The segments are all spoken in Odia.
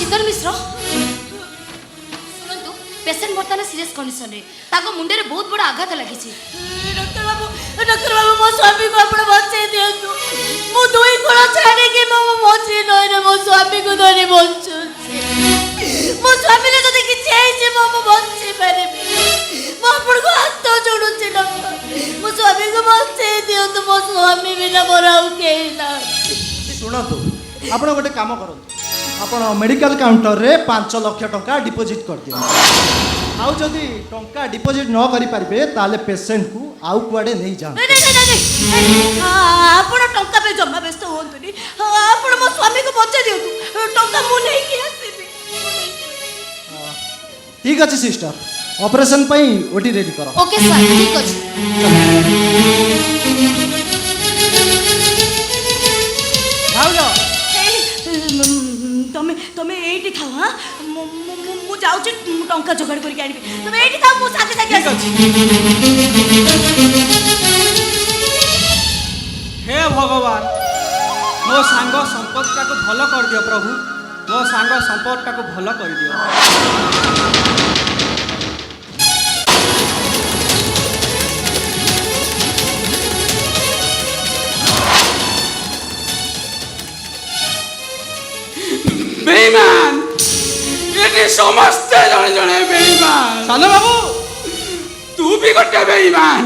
शीतल मिश्र शुणु पेसेंट बर्तमान सीरियस कंडीशन रे ताको मुंडे रे बहुत बड़ा आघात लगी डॉक्टर बाबू मो स्वामी को आपण बचे दियंतु मु दुई कोला छाड़ी के मो बचे नय रे मो स्वामी को धरि बचु मो स्वामी ने जदी कि छे छे मो बचे पारे मो आपण को हाथ जोड़ू छे डॉक्टर मो स्वामी को बचे दियंतु मो स्वामी बिना मोराउ के ना शुणु आपण गोटे काम करନ୍ତୁ आपण मेडिकल काउंटर रे 5 लाख टंका डिपॉजिट कर दियो आउ जदी टंका डिपॉजिट न करि परिबे ताले पेशेंट को आउ कुआडे नहीं जा नहीं आपण टंका पे जम्मा व्यस्त होंतुनी आपण मो स्वामी को बचे दियंतु टंका मु नहीं कि आसीबे ठीक अछि सिस्टर ऑपरेशन पई ओटी रेडी करो ओके सर ठीक अछि जाओ तमे एठी थाओ हां मु जाउची टंका जोगाड़ करके आनिबे तमे एठी थाओ मु साथे साथे आसी हे भगवान मो सांग संपत्ति को भल कर दियो प्रभु मो सांग संपत्ति को भल कर दियो बेईमान ये समस्त जने जने बेईमान सानो बाबू तू भी गोटे बेईमान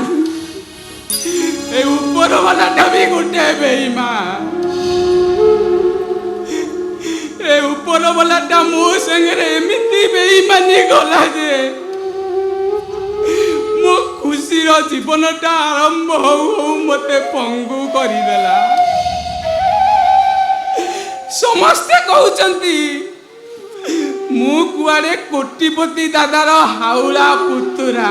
ए ऊपर वाला भी गोटे बेईमान ए ऊपर वाला मो संगे एमती बेईमानी गला जे मो खुशी रो जीवनटा आरंभ हो मते पंगु करी देला समस्ते कहउचंती मु कुआडे कोटिपति दादार हाउला पुतुरा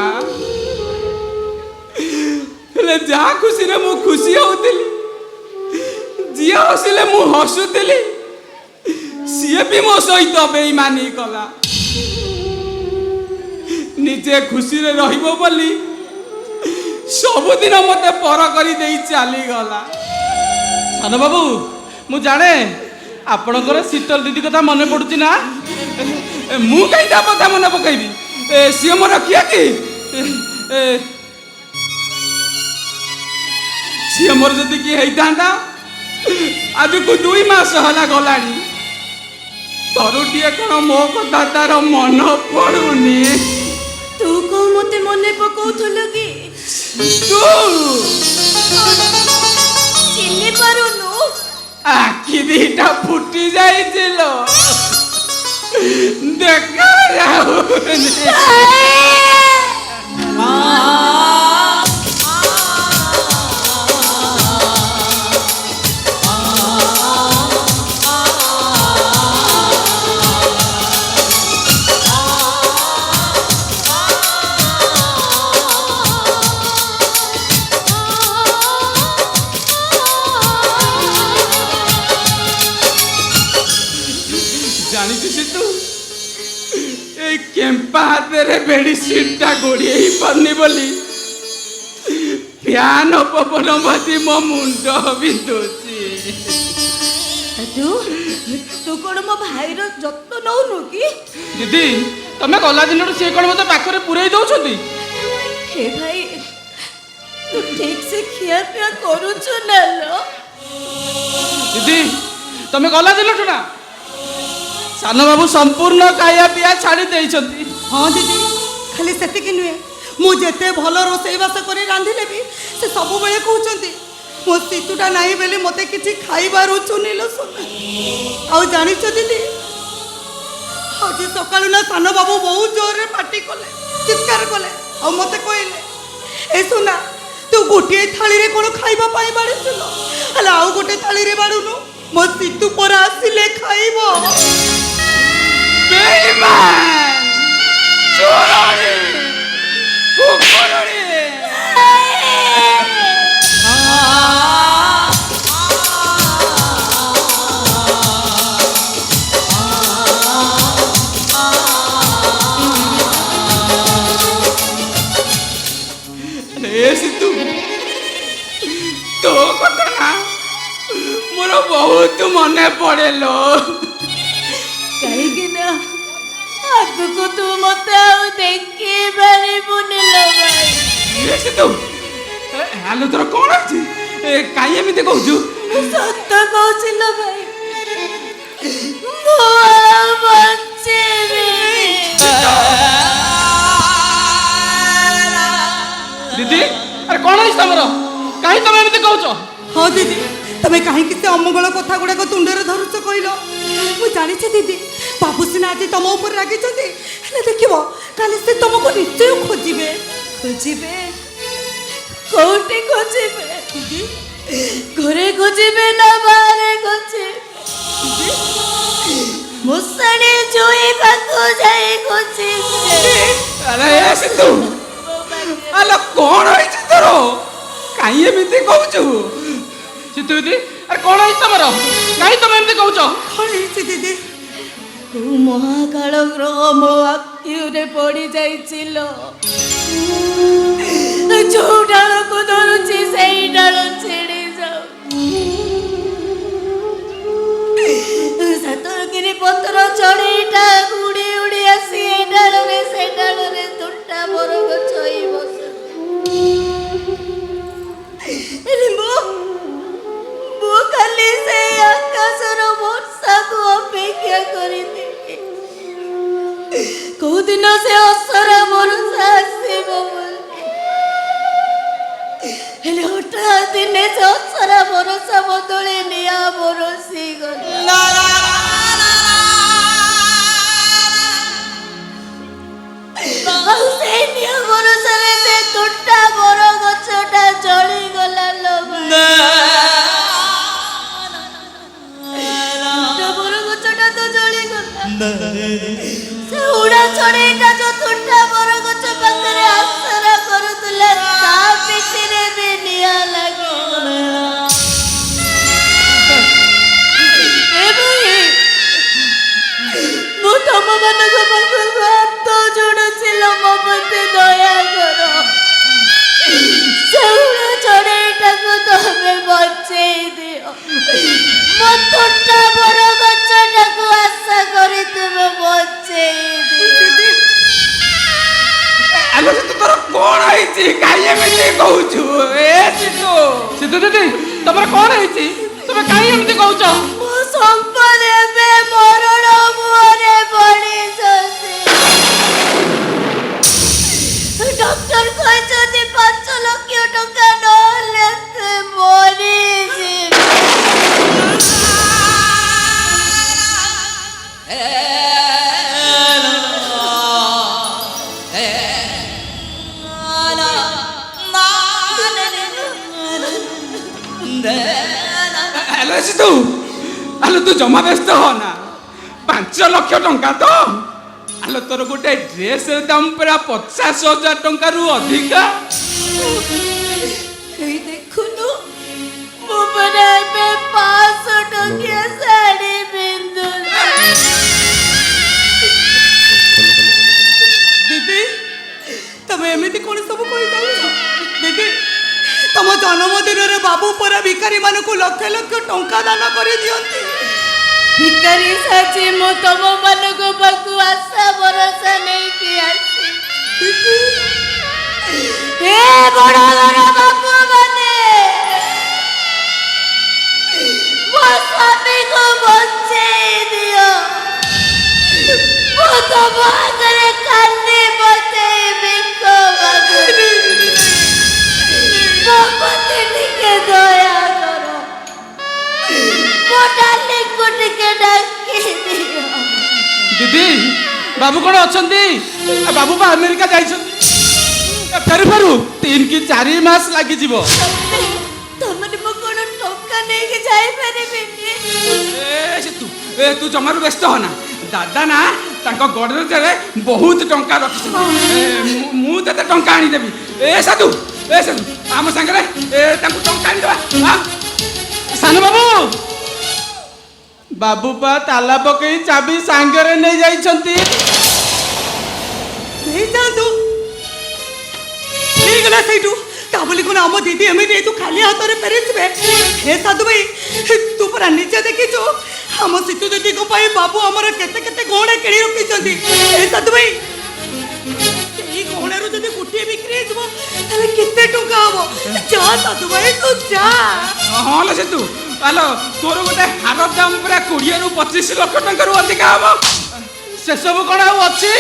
ले जा खुशी रे मु खुशी होउतिली जिया हसिले मु हसुतिली सिए भी मो सहित बेईमानी कला निजे खुशी रे रहिबो बोली सबुदिन मते पर करी देई चाली गला सानो बाबू मु जाने आपणकर शीतल दीदी कथा मन पड़ुची ना मु कहीं कथा मन पकईबी सी मोर किया कि सी मोर जदि किए होता आज को 2 मास हला गलानी तरुटिए कौन मो कथा तार मन पड़ुनी तू को मते मने पकाउथल कि तू चिन्हि पारुनु आखि दीटा फुटी जाइছিল देखा जाउनी केम्पा हाथ बेडसीटा गोड़े पारनी बोली फैन पवन बाजी मो मुंड बिंदुची तू तू कौन मो भाई रो जत्न नौनु कि दीदी तमे गला दिन से कौन मत पाखरे पुरई दउछंती हे भाई तू ठीक से खिया पिया करूछु ना लो दीदी तमे गला दिन ना सानो बाबू संपूर्ण खाया पिया छाड़ी देइछंती हाँ दीदी खाली सेतिकी नुहे मु जेते भल रोसईबास कर रांधिले भी से सब बेले कहते मो सीतुटा नहीं बेले मते किछि खाइबार चुनिल सोना आउ जानिछ दीदी आज सकाळु ना सानो बाबू बहुत जोर रे पार्टी कले चित्कार कले आ मते कहले ए सोना तू गोटे थाली रे कोन खाइबा पाई बाड़िछलो हला आउ गोटे थाली रे बाड़ुनु मो सीतु पर आसिले खाइबो बेईमान चोरानी कुकुरनी सितु तो कथा ना मोर बहुत मने पड़े लो कहीं ଆଗକୁ ତୁ ମତେ ଆଉ ଦେଖି ପାରିବୁନି ଲୋ ଭାଇ। ସିତୁ ଆଲୋ ତୋର କଣ ହେଇଛି? କାହିଁ ଏମିତି କହୁଛୁ? ସତ କହୁଛି ଲୋ ଭାଇ, ମୁଁ ଆଉ ବଞ୍ଚିବିନି। ଦିଦି ଆରେ କଣ ହେଇଛି ତମର? କାହିଁ ତମେ ଏମିତି କହୁଛ? ହଁ ଦିଦି, ତମେ କାହିଁକି ସେ ଅମଙ୍ଗଳ କଥା ଗୁଡାକ ତୁଣ୍ଡରେ ଧରୁଛ କହିଲ? ମୁଁ ଜାଣିଛି ଦିଦି, ବାବୁ ସିନା ଆଜି ତମ ଉପରେ ରାଗିଛନ୍ତି, ହେଲେ ଦେଖିବ କାଲି ସେ ତମକୁ ନିଶ୍ଚୟ ଖୋଜିବେ। ଖୋଜିବେ? କୋଉଠି ଖୋଜିବେ? ଘରେ ଖୋଜିବେ ନା ବାହାରେ ଖୋଜିବେ? ମଶାଣି ଜୋଇବାକୁ ଯାଇ ଖୋଜିବେ। ଆରେ ସିତୁ ଆଲୋ କଣ ହେଇଛି ତୋର? କାହିଁ ଏମିତି କହୁଛୁ? ସିତୁ ଦିଦି ଆରେ କଣ ହେଇଛି ତମର? କାହିଁ ତମେ ଏମିତି କହୁଛ? କଣ ହେଇଛି ଦିଦି? କୋଉ ମହାକାଳ ଗ୍ରହ ମୋ ଆଖିରେ ପଡି ଯାଇଛି ଲୋ। ଯୋଉ ଡାଳକୁ ଧରୁଛି ସେଇ ଡାଳ ଛିଡି ଯାଉ। ସାତଗିରି ପତ୍ର ଚଢେଇଟା ଉଡି ଉଡି ଆସି ଏ ଡାଳରେ ସେ ଡାଳରେ ତୁଟା ବରଗଛ ହେଇ ବସେ। ମୁଁ ଖାଲି ସେ ଆକାଶର ବର୍ଷାକୁ ଅପେକ୍ଷା କରିଥିଲି, କୋଉଦିନ ସେ ଅସରା ବର୍ଷା ଆସିବ ବୋଲି। ହେଲେ ହଠାତ୍ ଦିନେ ସେ ଅସରା ବର୍ଷା ବଦଳେ ନିଆଁ ବରସି ଗଲା। ଆଉ ସେଇ ନିଆଁ ବରଷାରେ ସେ ତୁଟା ବର ଗଛଟା ଜଳିଗଲା ଲୋ ଭାଇ। ବର ଗଛଟା ତ ଜଳିଗଲା। ସେ ଉଡା ଚଢେଇଟା ଯୋଉ ତୁଟା ବର ଗଛ ପାଖରେ ଆସରା କରୁଥିଲା, ତା ପିଠିରେ ବି ନିଆଁ ଲାଗିଗଲା। ମୁଁ ତମ ମାନଙ୍କ ପାଖକୁ ହାତ ଯୋଡୁଛି ଲୋ, ମୋ ପ୍ରତି ଦୟା କର। ସେଉଡ଼ା ଚଢେଇଟାକୁ ତମେ ବଞ୍ଚେଇ ଦିଅ। ମୋ ତୁଟା ବର ଗଛଟାକୁ ଆଶା କରି ତୁମେ ବଞ୍ଚେଇ ଦିଅ। ଆଲୋ ସିତୁ ତୋର କଣ ହେଇଛି? କାହିଁ ଏମିତି କହୁଛୁ? ସିତୁ ସିତୁ ଦିଦି ତମର କଣ ହେଇଛି? ତମେ କାହିଁ ଏମିତି କହୁଛ? ମୋ ସମ୍ପଦ ଏବେ ମରଣ ମୁହଁରେ ପଡ଼ିଛନ୍ତି। ଡକ୍ଟର କହିଛନ୍ତି 5 ଲକ୍ଷ ଟଙ୍କା ନହେଲେ ସେ ମରିଯିବେ। ଆଲୋ ସିତୁ ଆଲୋ ତୁ ଜମା ବ୍ୟସ୍ତ ହ ନା। 5 ଲକ୍ଷ ଟଙ୍କା ତ? ଆଲୋ ତୋର ଗୋଟେ ଡ୍ରେସର ଦାମ ପୁରା 50,000 ଟଙ୍କାରୁ ଅଧିକା। ଏଇ ଦେଖୁନୁ, ମୁଁ ପରା ଏବେ 500 ଟଙ୍କିଆ ଶାଢୀ ପିନ୍ଧୁଛି। ଦିଦି, ତମେ ଏମିତି କଣ ସବୁ କହିଯାଉଛ? ଦିଦି, ତମ ଜନ୍ମଦିନରେ ବାବୁ ପରା ଭିକାରୀ ମାନଙ୍କୁ ଲକ୍ଷ ଲକ୍ଷ ଟଙ୍କା ଦାନ କରିଦିଅନ୍ତି। ଭିକାରୀ ସାଜି ମୁଁ ତମ ମାନଙ୍କ ପାଖକୁ ଆଶା ଭରସା ନେଇକି ଆସି। ହେ ବଡ ବଡ ବାବୁ ମାନେ, ମୋ ସ୍ୱାମୀକୁ ବଞ୍ଚେଇ ଦିଅ। ମୁଁ ତମ ଆଗରେ କାନ୍ଦି ବଞ୍ଚେଇ ଭିକ ମାଗୁଛି। ମୋ ପ୍ରତି ଟିକେ ଦୟା କର। ମୋ ଡାଲିଙ୍କୁ ଟିକେ ଡାକି ଦିଅ। ଦିଦି ବାବୁ କଣ ଅଛନ୍ତି? ବାବୁ ବା ଆମେରିକା ଯାଇଛନ୍ତି। ଫେରୁ ଫେରୁ 3 କି 4 ମାସ ଲାଗିଯିବ। ତମେ ମୁଁ କଣ ଟଙ୍କା ନେଇକି ଯାଇପାରିବିନି? ତୁ ଜମାରୁ ବ୍ୟସ୍ତ ହ ନା। ଦାଦା ନା ତାଙ୍କ ଗଡରେଜରେ ବହୁତ ଟଙ୍କା ରଖିଛନ୍ତି। ମୁଁ ତତେ ଟଙ୍କା ଆଣିଦେବି। ସାଧୁ ଆମ ସାଙ୍ଗରେ ତାଙ୍କୁ ଟଙ୍କା ଆଣିଦେବା। ସାନ ବାବୁ ବାବୁ ପା ତାଲା ପକେଇ ଚାବି ସାଙ୍ଗରେ ନେଇ ଯାଇଛନ୍ତି। ନେଇଯାଆନ୍ତୁ, ନେଇଗଲା ସେଇଠୁ। ତା ବୋଲି କ'ଣ ଆମ ଦିଦି ଏମିତି ତୁ ଖାଲି ହାତରେ ଫେରିଯିବେ? ହେ ସାଧୁ ଭାଇ, ତୁ ପୁରା ନିଜେ ଦେଖିଛୁ ଆମ ଶୀତୁ ଦିଦିଙ୍କ ପାଇଁ ବାବୁ ଆମର କେତେ କେତେ ଗହଣା କିଣି ରଖିଛନ୍ତି। ହେ ସାଧୁ ଭାଇ, ସେଇ ଗହଣାରୁ ଯଦି ଗୋଟିଏ ବିକ୍ରି ହେଇଯିବ ତାହେଲେ କେତେ ଟଙ୍କା ହବ? ଯା ସାଧୁ ଭାଇ, ତୁ ଯା। ହଁ ଲୋ ସେତୁ, ଆଲୋ ତୋର ଗୋଟେ ହାର ଦାମ ପୁରା 20 ରୁ 25 ଲକ୍ଷ ଟଙ୍କାରୁ ଅଧିକା ହବ। ସେସବୁ କ'ଣ ଆଉ ଅଛି?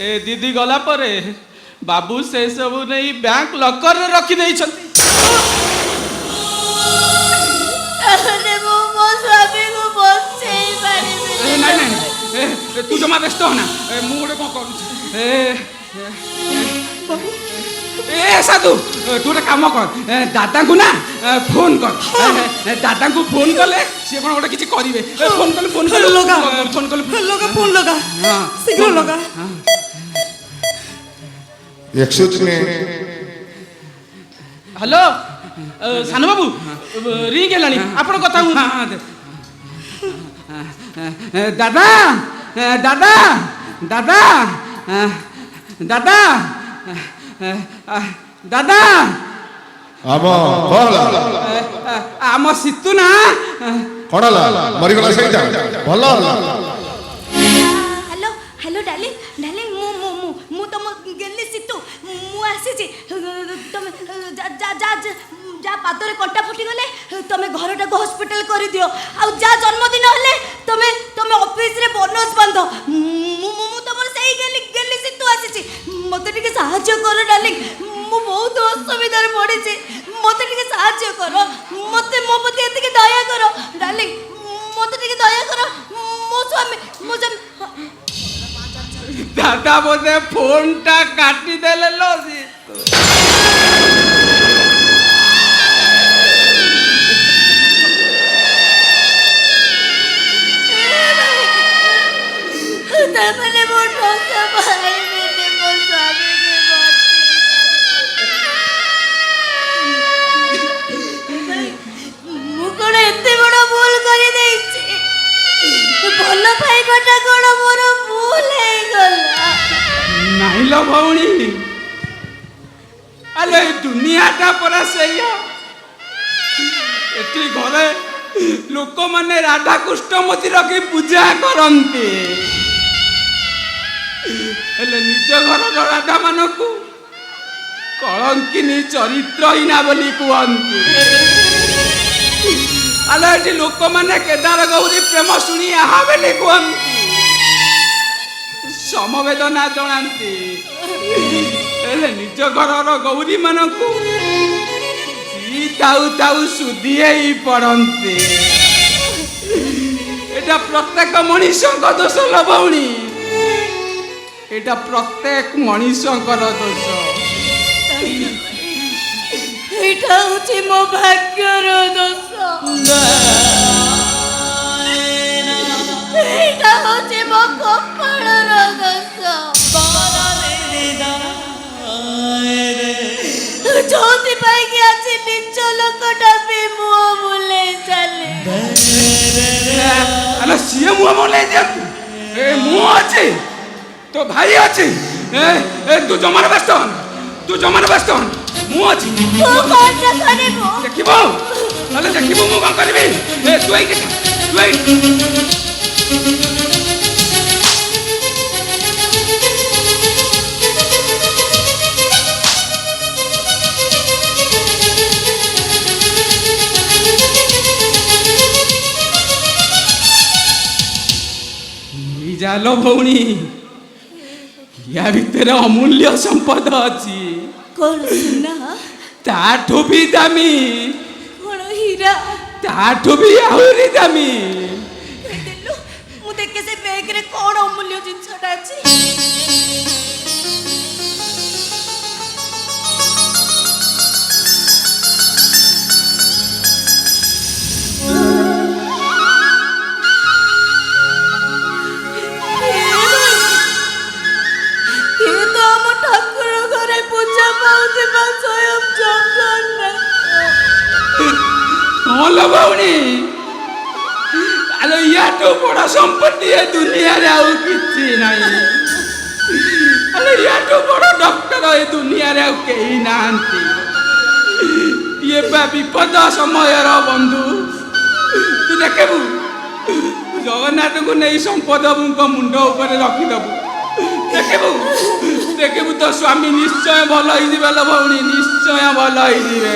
ଏ ଦିଦି ଗଲା ପରେ ବାବୁ ସେ ସବୁ ନେଇ ବ୍ୟାଙ୍କ ଲକରରେ ରଖିଦେଇଛନ୍ତି। ତାହେଲେ ମୁଁ ମୋ ସ୍ୱାମୀକୁ ବଞ୍ଚେଇ ପାରିବି? ନାଇଁ ନାଇଁ, ତୁ ଜମା ବ୍ୟସ୍ତ ହନା, ମୁଁ ଗୋଟେ କ'ଣ କରୁଛି। ଏ ସାଧୁ, ତୁ ଗୋଟେ କାମ କର, ଦାଦାଙ୍କୁ ନା ଫୋନ କର। ଦାଦାଙ୍କୁ ଫୋନ କଲେ ସିଏ କ'ଣ ଗୋଟେ କିଛି କରିବେ। ଫୋନ କଲେ ଲଗା, ଫୋନ କଲେ ଲଗା, ଫୋନ ଲଗା, ଶୀଘ୍ର ଲଗା। ହ୍ୟାଲୋ ସାନ ବାବୁ, ରିଙ୍ଗ ହେଲାଣି, ଆପଣ କଥା ହୁଅନ୍ତୁ। ଦାଦା ଦାଦା ଦାଦା ଦାଦା ଦାଦା, ଆମ ଶୀତୁ ନା କ'ଣ ହେଲା? ମରିଗଲା ସେଇଟା? ଭଲ ହେଲା। ହ୍ୟାଲୋ ହ୍ୟାଲୋ ଡାର୍ଲିଂ, ଡାର୍ଲିଂ, ମୁଁ ତମ ଗେଲି ଶୀତୁ, ମୁଁ ଆସିଛି। ତମେ ଯା ପାଦରେ କଣ୍ଟା ଫୁଟିଗଲେ ତମେ ଘରଟାକୁ ହସ୍ପିଟାଲ କରିଦିଅ। ଆଉ ଯା ଜନ୍ମଦିନ ହେଲେ ତମେ ଅଫିସରେ ବୋନସ ବାନ୍ଧ। ମୁଁ ତମର ସେଇ ଗେଲି ଶୀତୁ ଆସିଛି। ମତେ ଟିକେ ସାହାଯ୍ୟ କର ଡାର୍ଲିଂ, ମୁଁ ବହୁତ ଅସୁବିଧାରେ ପଡ଼ିଛି। ମତେ ଟିକେ ସାହାଯ୍ୟ କର, ମତେ ମୋ ପ୍ରତି ଏତିକି ଦୟା କର ଡାର୍ଲିଂ, ମତେ ଟିକେ ଦୟା କର। ମୋ ସ୍ୱାମୀ ଦାଦା ବୋଧେ ଫୋନଟା କାଟିଦେଲେ ଲୋ। ତାମାନେ ମୋ ଟଙ୍କା ପାଇବିନି, ମୋ ସ୍ୱାମୀକି ବଞ୍ଚେଇ। ମୁଁ କ'ଣ ଏତେ ବଡ଼ ଭୁଲ କରିଦେଇଛି? ଭଲ ପାଇବାଟା କ'ଣ ମୋର ଭୁଲ ହେଇଗଲା? ନାଇଁ ଲୋ ଭଉଣୀ, ଆରେ ଦୁନିଆଟା ପରା ସେଇଆ। ଏଠି ଘରେ ଲୋକମାନେ ରାଧାକୃଷ୍ଣ ମୂର୍ତ୍ତି ରଖି ପୂଜା କରନ୍ତି, ହେଲେ ନିଜ ଘରର ରାଧା ମାନଙ୍କୁ କଳଙ୍କିନୀ ଚରିତ୍ରହୀନା ବୋଲି କୁହନ୍ତି। ଆଲୋ ଏଠି ଲୋକମାନେ କେଦାର ଗୌରୀ ପ୍ରେମ ଶୁଣି ଏହା ବୋଲି କୁହନ୍ତି, ସମବେଦନା ଜଣାନ୍ତି, ହେଲେ ନିଜ ଘରର ଗୌରୀ ମାନଙ୍କୁ ଥାଉ ଥାଉ ସୁଧି ହେଇ ପଡ଼ନ୍ତି। ଏଟା ପ୍ରତ୍ୟେକ ମଣିଷଙ୍କ ଦୋଷ ଲୋ ଭଉଣୀ, এটা প্রত্যেক মଣିষଙ୍କର দোষ। এটা হচ্ছে ମୋ ଭାଗ୍ୟର ଦୋଷ, এটা হচ্ছে ମୋ କପାଳର ଦୋଷ। ଯୋଉଥିପାଇଁ କି ଆଜି ନିଜ ଲୋକଟା ବି ମୁହଁ ବୁଲେଇ ଚାଲେ। ଆଲୋ ସିଏ ମୁହଁ ବୁଲେଇ ଦିଅନ୍ତୁ, ମୁଁ ଅଛି, তো ভাই আছে, তু জমার ব্যস্ত হন, তু জমার ব্যস্ত হন, মু আছি। দেখিব তাহলে দেখিব মু কম করবি। তু এইটি তু এইটি জালো ভৌণী, ইয়া ভিতরে অমূল্য সম্পদ ଅଛି। কোন সোনা? তাঠু ବି দামি। কোন হীরা? তাঠু ବି আହୁରି দামি। দেলু মু দেখে সে ব্যাগরে কোন অমূল্য জিনিসটা আছে। হলো ভৌণী, আলো ইয়াঠু বড় সম্পত্তি এ দুনিয়ারে আউ কিছু নাই। ଆରେ ୟାଠୁ ବଡ଼ ଡକ୍ଟର ଏ ଦୁନିଆରେ ଆଉ କେହି ନାହାନ୍ତି। ଇଏ ବା ବିପଦ ସମୟର ବନ୍ଧୁ। ତୁ ଦେଖିବୁ ଜଗନ୍ନାଥଙ୍କୁ ନେଇ ସମ୍ପଦଙ୍କ ମୁଣ୍ଡ ଉପରେ ରଖିଦେବୁ, ଦେଖିବୁ ଦେଖିବୁ ତୋ ସ୍ୱାମୀ ନିଶ୍ଚୟ ଭଲ ହେଇଯିବେ ଲୋ ଭଉଣୀ, ନିଶ୍ଚୟ ଭଲ ହେଇଯିବେ।